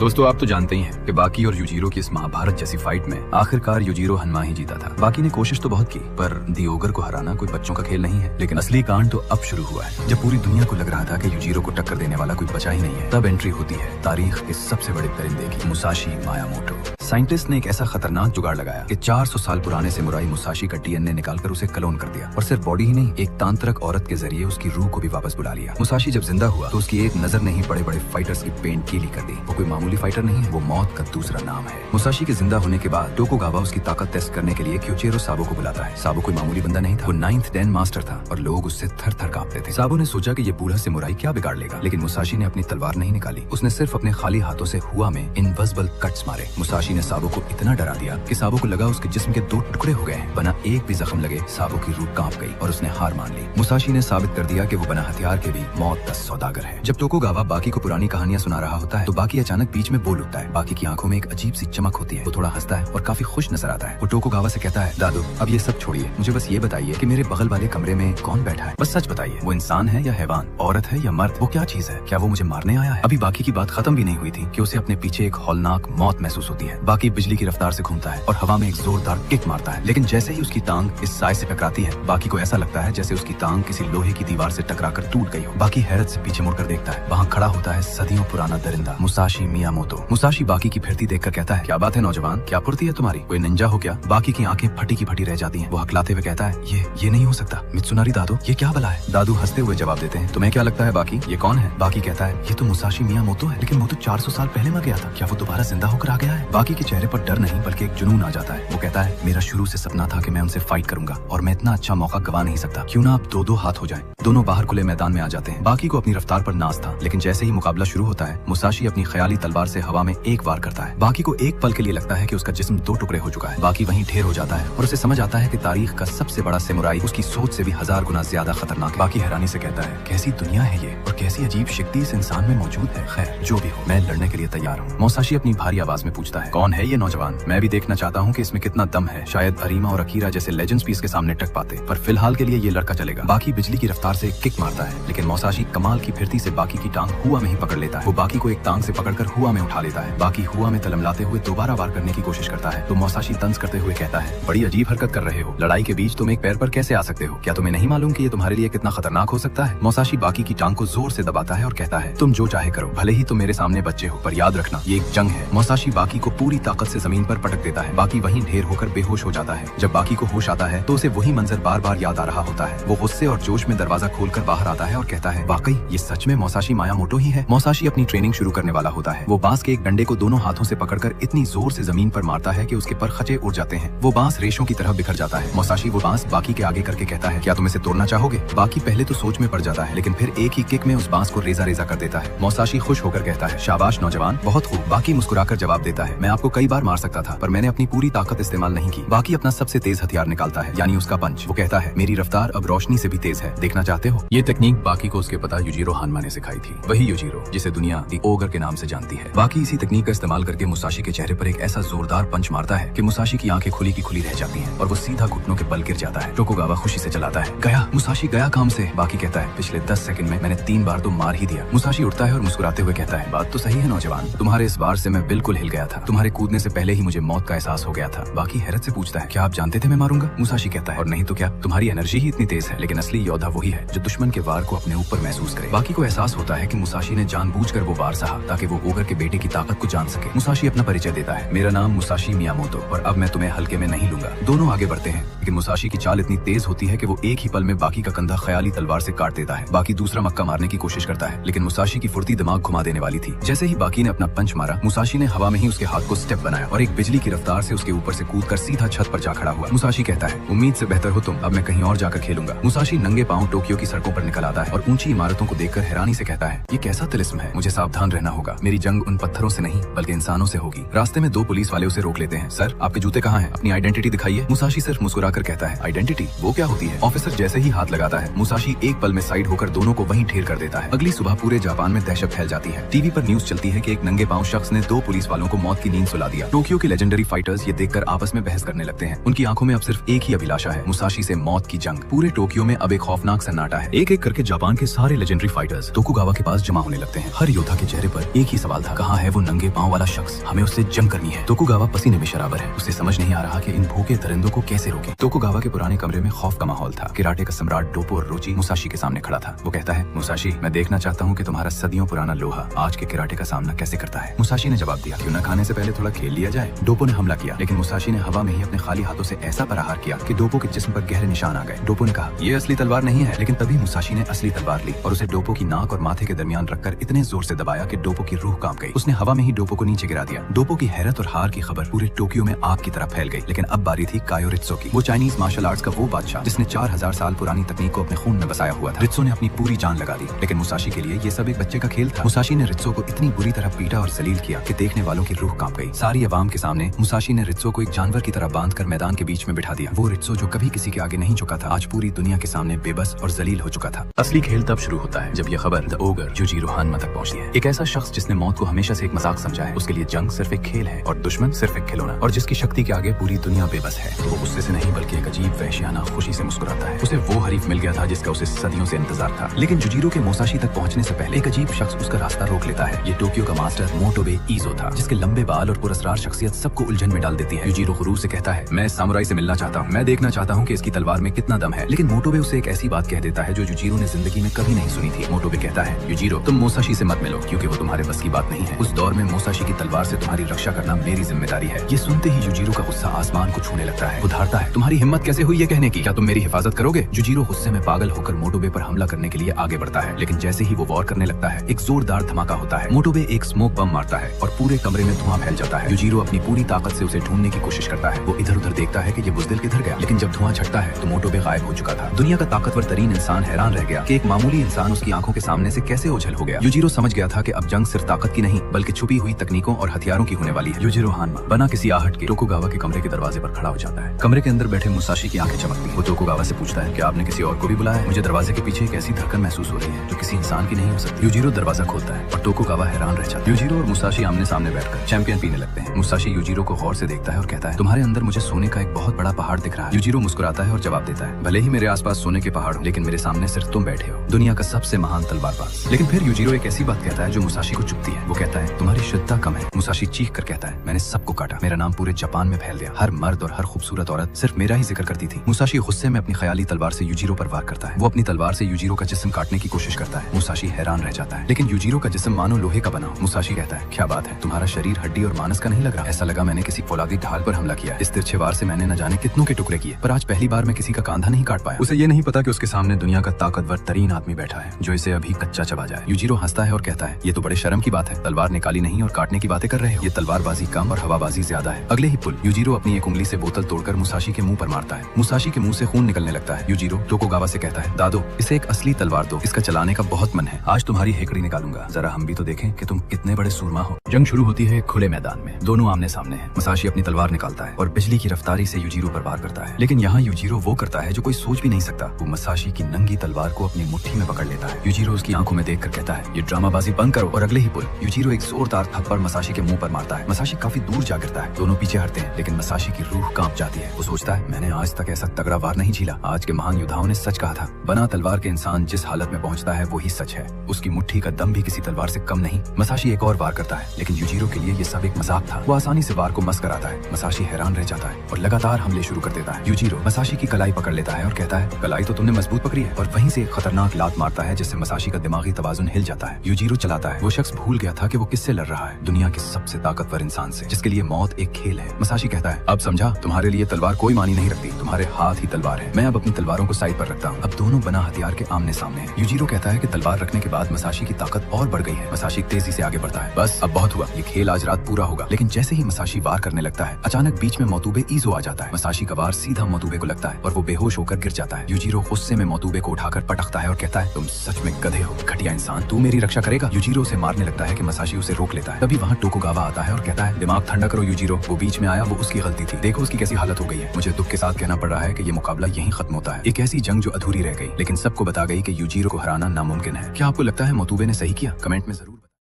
दोस्तों आप तो जानते ही हैं कि बाकी और यूजीरो की इस महाभारत जैसी फाइट में आखिरकार यूजीरो हनुमा ही जीता था। बाकी ने कोशिश तो बहुत की, पर दी ओगर को हराना कोई बच्चों का खेल नहीं है। लेकिन असली कांड तो अब शुरू हुआ है, जब पूरी दुनिया को लग रहा था कि यूजीरो को टक्कर देने वाला कोई बचा ही नहीं है। तब एंट्री होती है तारीख के सबसे बड़े परिंदे की, मुसाशी मायामोटो। साइंटिस्ट ने एक ऐसा खतरनाक जुगाड़ लगाया कि 400 साल पुराने सामुराई मुसाशी का डीएनए निकालकर उसे क्लोन कर दिया, और सिर्फ बॉडी ही नहीं, एक तांत्रिक औरत के जरिए उसकी रूह को भी वापस बुला लिया। मुसाशी जब जिंदा हुआ तो उसकी एक नजर नहीं बड़े बड़े फाइटर्स की पेंट कीली कर दी। वो कोई मामूली फाइटर नहीं है, वो मौत का दूसरा नाम है। मुसाशी के जिंदा होने के बाद टोकुगावा उसकी ताकत टेस्ट करने के लिए क्योचेरो साबो को बुलाता है। साबो कोई मामूली बंदा नहीं था, वो 9th डैन मास्टर था और लोग उससे थर थर कांपते थे। साबो ने सोचा कि ये बूढ़ा सामुराई क्या बिगाड़ लेगा, लेकिन मुसाशी ने अपनी तलवार नहीं निकाली। उसने सिर्फ अपने खाली हाथों से हुआ में इनविजिबल कट्स मारे। मुसाशी ने साबो को इतना डरा दिया कि साबो को लगा उसके जिस्म के 2 टुकड़े हो गए हैं। बना एक भी जख्म लगे, साबो की रूह कांप गई और उसने हार मान ली। मुसाशी ने साबित कर दिया कि वो बना हथियार के भी मौत का सौदागर है। जब टोकुगावा बाकी को पुरानी कहानियां सुना रहा होता है तो बाकी अचानक बीच में बोल उठता है। बाकी की आंखों में एक अजीब सी चमक होती है। वो थोड़ा हंसता है और काफी खुश नजर आता है। वो टोकुगावा से कहता है, दादू अब ये सब छोड़िए, मुझे बस ये बताइए कि मेरे बगल वाले कमरे में कौन बैठा है। बस सच बताइए, वो इंसान है या हैवान, औरत है या मर्द, वो क्या चीज है, क्या वो मुझे मारने आया है। अभी बाकी की बात खत्म भी नहीं हुई थी कि उसे अपने पीछे एक हौलनाक मौत महसूस होती है। बाकी बिजली की रफ्तार से घूमता है और हवा में एक जोरदार किक मारता है, लेकिन जैसे ही उसकी टांग इस साए से टकराती है, बाकी को ऐसा लगता है जैसे उसकी टांग किसी लोहे की दीवार से टकराकर टूट गई हो। बाकी हैरत से पीछे मुड़कर देखता है, वहाँ खड़ा होता है सदियों पुराना दरिंदा मुसाशी मियामोटो। मुसाशी बाकी की फिरती देखकर कहता है, क्या बात है नौजवान, क्या फुर्ती है तुम्हारी, कोई निंजा हो क्या। बाकी की आंखें फटी की फटी रह जाती हैं। वो हकलाते हुए कहता है, ये नहीं हो सकता मित्सुनारी दादू, ये क्या भला है। दादू हंसते हुए जवाब देते हैं, तुम्हें क्या लगता है बाकी, ये कौन है। बाकी कहता है, ये तो मुसाशी मियामोटो है, लेकिन वो तो 400 साल पहले मर गया था, क्या वो दोबारा जिंदा होकर आ गया है। बाकी के चेहरे पर डर नहीं बल्कि एक जुनून आ जाता है। वो कहता है, मेरा शुरू से सपना था कि मैं उनसे फाइट करूंगा और मैं इतना अच्छा मौका गवा नहीं सकता, क्यों ना आप 2-2 हाथ हो जाएं। दोनों बाहर खुले मैदान में आ जाते हैं। बाकी को अपनी रफ्तार पर नाज था, लेकिन जैसे ही मुकाबला शुरू होता है, मुसाशी अपनी ख्याली तलवार से हवा में एक वार करता है। बाकी को एक पल के लिए लगता है कि उसका जिस्म 2 टुकड़े हो चुका है। बाकी वहीं ढेर हो जाता है और उसे समझ आता है कि तारीख का सबसे बड़ा सामुराई उसकी सोच से भी 1000 गुना ज्यादा खतरनाक है। बाकी हैरानी से कहता है, कैसी दुनिया है ये और कैसी अजीब शक्ति इस इंसान में मौजूद है। खैर जो भी हो, मैं लड़ने के लिए तैयार हूँ। मुसाशी अपनी भारी आवाज में पूछता है, कौन है ये नौजवान, मैं भी देखना चाहता हूँ कि इसमें कितना दम है। शायद अरीमा और अकीरा जैसे लेजेंड्स भी इसके सामने टक पाते, पर फिलहाल के लिए ये लड़का चलेगा। बाकी बिजली की रफ्तार से एक किक मारता है, लेकिन मुसाशी कमाल की फिरती से बाकी की टांग हुआ में ही पकड़ लेता है। वो बाकी को एक टांग से पकड़कर हुआ में उठा लेता है। बाकी हुआ में तलमलाते हुए दोबारा वार करने की कोशिश करता है तो मुसाशी तंज करते हुए कहता है, बड़ी अजीब हरकत कर रहे हो, लड़ाई के बीच तुम एक पैर पर कैसे आ सकते हो, क्या तुम्हें नहीं मालूम कि ये तुम्हारे लिए कितना खतरनाक हो सकता है। मुसाशी बाकी की टांग को जोर से दबाता है और कहता है, तुम जो चाहे करो, भले ही तुम मेरे सामने बच्चे हो, पर याद रखना ये एक जंग है। मुसाशी बाकी को पूरी ताकत से जमीन पर पटक देता है। बाकी वहीं ढेर होकर बेहोश हो जाता है। जब बाकी को होश आता है तो उसे वही मंजर बार बार याद आ रहा होता है। वो गुस्से और जोश में दरवाजा खोलकर बाहर आता है और कहता है, वाकई ये सच में मुसाशी मायामोटो ही है। मुसाशी अपनी ट्रेनिंग शुरू करने वाला होता है। वो बांस के एक डंडे को दोनों हाथों से पकड़कर इतनी जोर से जमीन पर मारता है कि उसके पर खचे उड़ जाते हैं। वो बांस रेशों की तरह बिखर जाता है। मुसाशी वो बांस बाकी के आगे करके कहता है, क्या तुम इसे तोड़ना चाहोगे। बाकी पहले तो सोच में पड़ जाता है, लेकिन फिर एक ही किक में उस बांस को रेजा रेजा कर देता है। मुसाशी खुश होकर कहता है, शाबाश नौजवान, बहुत खूब। बाकी मुस्कुराकर जवाब देता है, मैं आपको कई बार मार सकता था, पर मैंने अपनी पूरी ताकत इस्तेमाल नहीं की। बाकी अपना सबसे तेज हथियार निकालता है, यानी उसका पंच। वो कहता है, मेरी रफ्तार अब रोशनी से भी तेज है, देखना चाहते हो। ये तकनीक बाकी को उसके पिता यूजीरो हानमा ने सिखाई थी, वही यूजीरो जिसे दुनिया दी ओगर के नाम से जानती है। बाकी इसी तकनीक का इस्तेमाल करके मुसाशी के चेहरे पर एक ऐसा जोरदार पंच मारता है कि मुसाशी की आंखें खुली की खुली रह जाती हैं और वो सीधा घुटनों के बल गिर जाता है। टोकुगावा खुशी से चलाता है, गया मुसाशी गया काम से। बाकी कहता है, पिछले 10 सेकंड में मैंने 3 बार तो मार ही दिया। मुसाशी उठता है और मुस्कुराते हुए कहता है, बात तो सही है नौजवान, तुम्हारे इस वार से मैं बिल्कुल हिल गया था, तुम्हारे कूदने से पहले ही मुझे मौत का एहसास हो गया था। बाकी हैरत से पूछता है, क्या आप जानते थे मैं मारूंगा। मुसाशी कहता है, और नहीं तो क्या, तुम्हारी एनर्जी ही इतनी तेज है, लेकिन असली योद्धा वही है जो दुश्मन के वार को अपने ऊपर महसूस करे। बाकी को एहसास होता है कि मुसाशी ने जानबूझकर वो वार सहा ताकि वो ओगर के बेटे की ताकत को जान सके। मुसाशी अपना परिचय देता है, मेरा नाम मुसाशी मियामोटो, और अब मैं तुम्हें हल्के में नहीं लूंगा। दोनों आगे बढ़ते हैं, लेकिन मुसाशी की चाल इतनी तेज होती है कि वो एक ही पल में बाकी का कंधा ख्याली तलवार से काट देता है। बाकी दूसरा मक्का मारने की कोशिश करता है, लेकिन मुसाशी की फुर्ती दिमाग घुमा देने वाली थी। जैसे ही बाकी ने अपना पंच मारा, मुसाशी ने हवा में ही उसके हाथ को स्टेप बनाया और एक बिजली की रफ्तार से उसके ऊपर से कूदकर सीधा छत पर जा खड़ा हुआ। मुसाशी कहता है, उम्मीद से बेहतर हो तुम, अब मैं कहीं और जाकर खेलूंगा। मुसाशी नंगे पांव टोक्यो की सड़कों पर निकल आता है और ऊंची इमारतों को देखकर हैरानी से कहता है, ये कैसा तिलिस्म है, मुझे सावधान रहना होगा। मेरी जंग उन पत्थरों से नहीं बल्कि इंसानों से होगी। रास्ते में 2 पुलिस वाले उसे रोक लेते हैं। सर, आपके जूते कहाँ हैं, अपनी आइडेंटिटी दिखाइए। मुसाशी सिर्फ मुस्कुराकर कहता है, आइडेंटिटी, वो क्या होती है। ऑफिसर जैसे ही हाथ लगाता है, मुसाशी एक पल में साइड होकर दोनों को वहीं ढेर कर देता है। अगली सुबह पूरे जापान में दहशत फैल जाती है। टीवी पर न्यूज चलती है कि एक नंगे पांव शख्स ने 2 पुलिस वालों को मौत की नींद सुला दिया। टोक्यो के लेजेंडरी फाइटर्स ये देखकर आपस में बहस करने लगते हैं। उनकी आंखों में अब सिर्फ एक ही अभिलाषा है, मुसाशी से मौत की जंग। पूरे टोक्यो में अब एक खौफनाक सन्नाटा है। एक एक करके जापान के सारे लेजेंडरी फाइटर्स तोकुगावा के पास जमा होने लगते हैं। हर योद्धा के चेहरे पर एक ही सवाल था, कहाँ है वो नंगे पांव वाला शख्स? हमें उससे जंग करनी है। तोकुगावा पसीने में शराबर है। उसे समझ नहीं आ रहा कि इन भूखे दरिंदों को कैसे रोके। तोकुगावा के पुराने कमरे में खौफ का माहौल था। किराटे का सम्राट डोपो और रोची मुसाशी के सामने खड़ा था। वो कहता है, मुसाशी, मैं देखना चाहता हूँ कि तुम्हारा सदियों पुराना लोहा आज के किराटे का सामना कैसे करता है। मुसाशी ने जवाब दिया, क्यों न खाने से पहले थोड़ा खेल लिया जाए। डोपो ने हमला किया, लेकिन मुसाशी ने हवा में ही अपने खाली हाथों से ऐसा प्रहार किया कि डोपो के जिस्म पर गहरे निशान आ गए। डोपो ने कहा, ये असली तलवार नहीं है। लेकिन तभी मुसाशी ने असली तलवार ली और उसे डोपो की नाक और माथे के दरमियान रखकर इतने जोर से दबाया कि डोपो की रूह कांप गई। उसने हवा में ही डोपो को नीचे गिरा दिया। डोपो की हैरत और हार की खबर पूरे टोक्यो में आग की तरह फैल गई। लेकिन अब बारी थी कायो रित्सो की। वो चाइनीज मार्शल आर्ट्स का वो बादशाह जिसने 4000 साल पुरानी तकनीक को अपने खून में बसाया हुआ था। रित्सो ने अपनी पूरी जान लगा दी, लेकिन मुसाशी के लिए ये सब एक बच्चे का खेल था। मुसाशी ने रित्सो को इतनी बुरी तरह पीटा और जलील किया कि देखने वालों की रूह कांप गई। सारी अवाम के सामने मुसाशी ने रित्सो को एक जानवर की तरह बांधकर मैदान के बीच में बिठा दिया। वो रित्सो जो कभी किसी के आगे नहीं झुका था, आज पूरी दुनिया के सामने बेबस और जलील हो चुका था। असली खेल तब शुरू होता है जब यह खबर द ओगर युजिरो हानमा तक पहुंचती है। एक ऐसा शख्स जिसने मौत को हमेशा से एक मजाक समझा है, उसके लिए जंग सिर्फ एक खेल है और दुश्मन सिर्फ एक खिलौना, और जिसकी शक्ति के आगे पूरी दुनिया बेबस है। तो वो गुस्से से नहीं बल्कि एक अजीब वहशियाना खुशी से मुस्कुराता है। उसे वो हरीफ मिल गया था जिसका उसे सदियों से इंतजार था। लेकिन युजिरो के मुसाशी तक पहुंचने से पहले एक अजीब शख्स उसका रास्ता रोक लेता है। ये टोक्यो का मास्टर मोटोबे ईजो था, जिसके लंबे बाल और पुरस्कार शख्सियत सबको उलझन में डाल देती है। युजिरो गुरूर से कहता है, मैं सामुराई से मिलना चाहता हूँ, मैं देखना चाहता हूँ कि इसकी तलवार में कितना दम है। लेकिन मोटोबे उसे एक ऐसी बात कह देता है जो युजिरो ने जिंदगी में कभी नहीं सुनी थी। मोटोबे कहता है, युजिरो, तुम मुसाशी से मत मिलो क्योंकि वो तुम्हारे बस की बात नहीं है। उस दौर में मुसाशी की तलवार से तुम्हारी रक्षा करना मेरी जिम्मेदारी है। ये सुनते ही युजिरो का गुस्सा आसमान को छूने लगता है। उधारता है, तुम्हारी हिम्मत कैसे हुई ये कहने की? क्या तुम मेरी हिफाजत करोगे? युजिरो गुस्से में पागल होकर मोटोबे पर हमला करने के लिए आगे बढ़ता है। लेकिन जैसे ही वो वॉर करने लगता है, एक जोरदार धमाका होता है। मोटोबे एक स्मोक बम मारता है और पूरे कमरे में धुआं फैल जाता है। युजिरो अपनी पूरी ताकत से उसे ढूंढने की कोशिश करता है। वो इधर उधर देखता है कि ये बुज़दिल किधर गया, लेकिन जब धुआं छटता है तो मोटोबे गायब हो चुका था। दुनिया का ताकतवर तरीन इंसान हैरान रह गया कि एक मामूली इंसान उसकी आंखों के सामने से कैसे ओझल हो गया। युजिरो समझ गया था कि अब जंग सिर्फ ताकत की नहीं बल्कि छुपी हुई तकनीकों और हथियारों की होने वाली है। युजिरो हानमा बना किसी आहट के तोकुगावा के कमरे के दरवाजे पर खड़ा हो जाता है। कमरे के अंदर बैठे मुसाशी की आंखें चमकती। वो तोकुगावा से पूछता है, क्या आपने किसी और को भी बुलाया है? मुझे दरवाजे के पीछे एक ऐसी धड़कन महसूस हो रही है जो किसी इंसान की नहीं हो सकती। युजिरो दरवाजा खोलता है और तोकुगावा हैरान रह जाता है। युजिरो और मुसाशी आमने सामने बैठकर चैंपियन पीने लगते हैं। मुसाशी युजिरो को गौर से देखता है और कहता है, तुम्हारे अंदर मुझे सोने का एक बहुत बड़ा पहाड़ दिख रहा है। युजिरो मुस्कुराता है और जवाब देता है, भले ही मेरे आसपास सोने के पहाड़ हो, लेकिन मेरे सामने सिर्फ तुम बैठे हो, दुनिया का सबसे महान तलवारबाज। लेकिन फिर युजिरो एक ऐसी बात कहता है जो मुसाशी को चुभती है। वो कहता है, तुम्हारी शुद्धता कम है। मुसाशी चीख कर कहता है, मैंने सबको काटा, मेरा नाम पूरे जापान में फैल गया, हर मर्द और हर खूबसूरत औरत सिर्फ मेरा ही जिक्र करती थी। मुसाशी गुस्से में अपनी ख्याली तलवार से युजिरो पर वार करता है। वो अपनी तलवार से युजिरो का जिस्म काटने की कोशिश करता है। मुसाशी हैरान रह जाता है, लेकिन युजिरो का जिस्म मानो लोहे का बना। मुसाशी कहता है, क्या बात है, तुम्हारा शरीर हड्डी और मांस का नहीं लग रहा? ऐसा लगा मैंने किसी फौलादी ढाल पर हमला किया। इस तिरछे वार से मैंने न जाने कितनों के टुकड़े किए, पर आज पहली बार मैं किसी का कांधा नहीं काट पाया। उसे ये नहीं पता कि उसके सामने दुनिया का ताकतवर तरीन आदमी बैठा है जो इसे अभी कच्चा चबा जाए। युजिरो हंसता है और कहता है, ये तो बड़े शर्म की बात है, तलवार निकाली नहीं और काटने की बातें कर रहे हो। ये तलवारबाजी कम और हवाबाजी ज्यादा है। अगले ही पुल युजिरो अपनी एक उंगली से बोतल तोड़कर मुसाशी के मुंह पर मारता है। मुसाशी के मुंह से खून निकलने लगता है। युजिरो तोकुगावा से कहता है, दादो, इसे एक असली तलवार दो, इसका चलाने का बहुत मन है। आज तुम्हारी हेकड़ी निकालूंगा, जरा हम भी तो देखें कि तुम कितने बड़े सूरमा हो। जंग शुरू होती है खुले मैदान में, दोनों आमने सामने हैं। मुसाशी अपनी तलवार निकालता है और बिजली की रफ्तारी से युजिरो पर वार करता है। लेकिन यहाँ युजिरो वो करता है जो कोई सोच भी नहीं सकता। वो मुसाशी की नंगी तलवार को अपनी मुट्ठी में पकड़ लेता है। युजिरो उसकी आंखों में देखकर कहता है, ये ड्रामाबाजी बंद करो। और अगले ही पुल युजिरो एक जोरदार थप्पड़ मुसाशी के मुंह पर मारता है। मुसाशी काफी दूर जा गिरता है। दोनों पीछे हटते हैं, लेकिन मुसाशी की रूह कांप जाती है। वो सोचता है, मैंने आज तक ऐसा तगड़ा वार नहीं झीला। आज के महान योद्धाओं ने सच कहा था, बना तलवार के इंसान जिस हालत में पहुंचता है वही सच है। उसकी मुट्ठी का दम भी किसी तलवार से कम नहीं। मुसाशी एक और वार करता है, लेकिन युजिरो के लिए ये सब एक मजाक था। वो आसानी से वार को मस कराता है। मुसाशी हैरान रह जाता है और लगातार हमले शुरू कर देता है। युजिरो मुसाशी की कलाई पकड़ लेता है और कहता है, कलाई तो तुमने मजबूत पकड़ी है। और वहीं से एक खतरनाक लात मारता है जिससे मुसाशी का दिमागी तवाजुन हिल जाता है। युजिरो चलाता है। वो शख्स भूल गया था कि वो किससे लड़ रहा है, दुनिया के सबसे ताकतवर इंसान से, जिसके लिए मौत एक खेल है। मुसाशी कहता है, अब समझा, तुम्हारे लिए तलवार कोई मानी नहीं रखती, तुम्हारे हाथ ही तलवार है। मैं अब अपनी तलवारों को साइड पर रखता हूँ। अब दोनों बना हथियार के आमने सामने हैं। युजिरो कहता है कि तलवार रखने के बाद मुसाशी की ताकत और बढ़ गई है। मुसाशी तेजी से आगे बढ़ता है। बस अब बहुत हुआ, ये खेल आज रात पूरा होगा। लेकिन जैसे ही मुसाशी वार करने लगता है, अचानक बीच में मोतुबे ईजो आ जाता है। मुसाशी का वार सीधा मोतुबे को लगता है और वो बेहोश होकर गिर जाता है। युजिरो गुस्से में मोतुबे को उठाकर पटकता है और कहता है, तुम सच में गधे हो, घटिया इंसान, तू मेरी रक्षा करेगा? युजिरो उसे मारने लगता है कि मुसाशी उसे रोक लेता है। तभी वहाँ तोकुगावा आता है और कहता है, दिमाग ठंडा करो युजिरो, वो बीच में आया, वो उसकी गलती थी, देखो उसकी कैसी हालत हो गई है। मुझे दुख के साथ कहना पड़ रहा है कि ये मुकाबला यहीं खत्म होता है। एक ऐसी जंग जो अधूरी रह गई, लेकिन सबको बता गई कि युजिरो को हराना नामुमकिन है। क्या आपको लगता है मोतुबे ने सही किया? कमेंट में जरूर